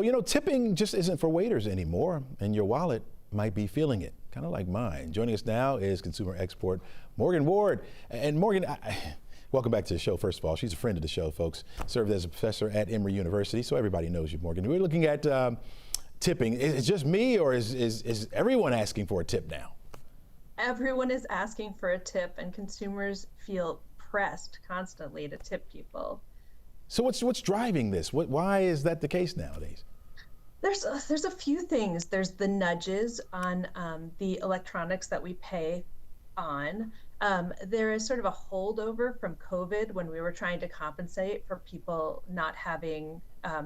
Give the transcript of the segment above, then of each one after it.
You know, tipping just isn't for waiters anymore, and your wallet might be feeling it, kind of like mine. Joining us now is consumer expert Morgan Ward. And Morgan, welcome back to the show, first of all. She's a friend of the show, folks. Served as a professor at Emory University, so everybody knows you, Morgan. We're looking at tipping. Is it just me, or is everyone asking for a tip now? Everyone is asking for a tip, and consumers feel pressed constantly to tip people. So what's driving this? Why is that the case nowadays? There's a few things. There's the nudges on the electronics that we pay on. There is sort of a holdover from COVID when we were trying to compensate for people not having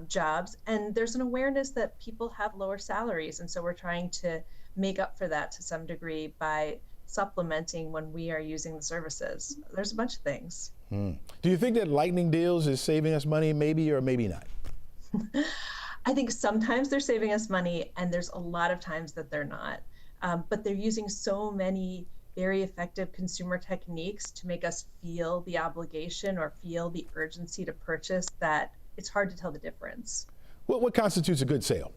jobs. And there's an awareness that people have lower salaries. And so we're trying to make up for that to some degree by supplementing when we are using the services. There's a bunch of things. Do you think that lightning deals is saving us money, maybe or maybe not? I think sometimes they're saving us money, and there's a lot of times that they're not. But they're using so many very effective consumer techniques to make us feel the obligation or feel the urgency to purchase that it's hard to tell the difference. What constitutes a good sale?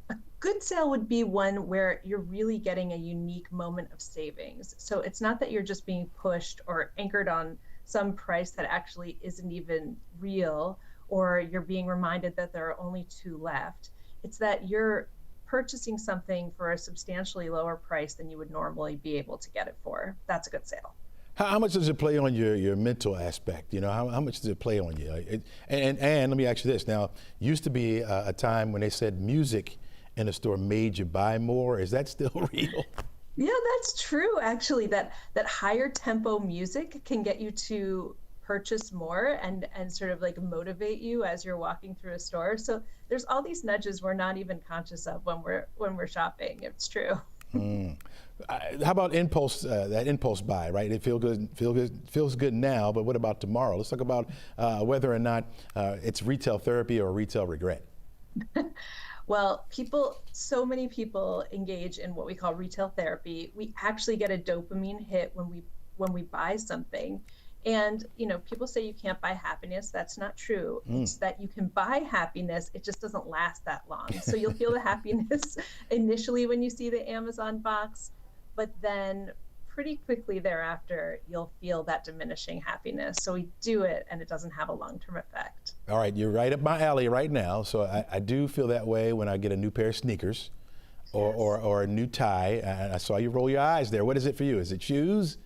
A good sale would be one where you're really getting a unique moment of savings. So it's not that you're just being pushed or anchored on some price that actually isn't even real, or you're being reminded that there are only two left. It's that you're purchasing something for a substantially lower price than you would normally be able to get it for. That's a good sale. How much does it play on your mental aspect? You know, how much does it play on you? And let me ask you this. Now, used to be a time when they said music in a store made you buy more. Is that still real? Yeah, that's true, actually. That higher tempo music can get you to purchase more and sort of like motivate you as you're walking through a store. So there's all these nudges we're not even conscious of when we're shopping. It's true. How about impulse? That impulse buy, right? It feels good now, but what about tomorrow? Let's talk about whether or not it's retail therapy or retail regret. Well, so many people engage in what we call retail therapy. We actually get a dopamine hit when we buy something. And, you know, people say you can't buy happiness. That's not true. It's that you can buy happiness. It just doesn't last that long. So you'll feel the happiness initially when you see the Amazon box, but then pretty quickly thereafter, you'll feel that diminishing happiness. So we do it, and it doesn't have a long-term effect. All right, you're right up my alley right now. So I do feel that way when I get a new pair of sneakers or a new tie. I saw you roll your eyes there. What is it for you? Is it shoes?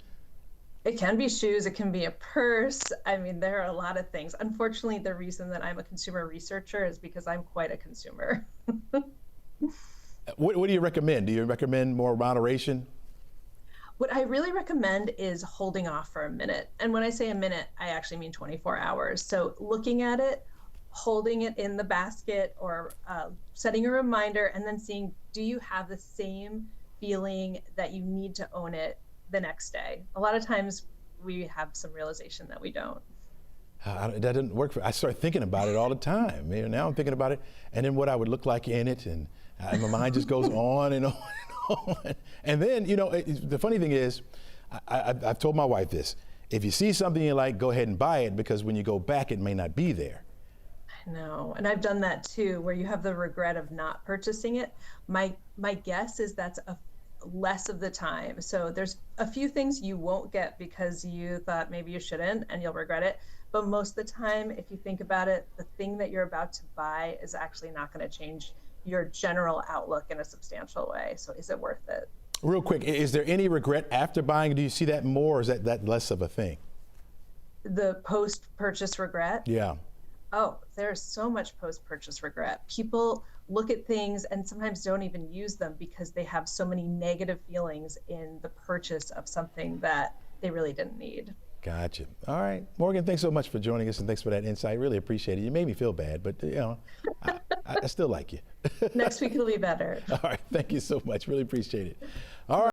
It can be shoes, it can be a purse. I mean, there are a lot of things. Unfortunately, the reason that I'm a consumer researcher is because I'm quite a consumer. What do you recommend? Do you recommend more moderation? What I really recommend is holding off for a minute. And when I say a minute, I actually mean 24 hours. So looking at it, holding it in the basket, or setting a reminder, and then seeing, do you have the same feeling that you need to own it the next day? A lot of times we have some realization that we don't. That didn't work for. I start thinking about it all the time. You know, now I'm thinking about it, and then what I would look like in it, and my mind just goes on and on and on. And then, you know, the funny thing is, I've told my wife this: if you see something you like, go ahead and buy it, because when you go back, it may not be there. I know, and I've done that too, where you have the regret of not purchasing it. My guess is that's less of the time. So there's a few things you won't get because you thought maybe you shouldn't, and you'll regret it. But most of the time, if you think about it, the thing that you're about to buy is actually not going to change your general outlook in a substantial way. So is it worth it? Real quick, is there any regret after buying? Do you see that more, or is that less of a thing? The post-purchase regret? Yeah. Oh, there's so much post-purchase regret. People look at things and sometimes don't even use them because they have so many negative feelings in the purchase of something that they really didn't need. Gotcha. All right, Morgan, thanks so much for joining us, and thanks for that insight. Really appreciate it. You made me feel bad, but you know, I still like you. Next week it'll be better. All right, thank you so much. Really appreciate it. All right.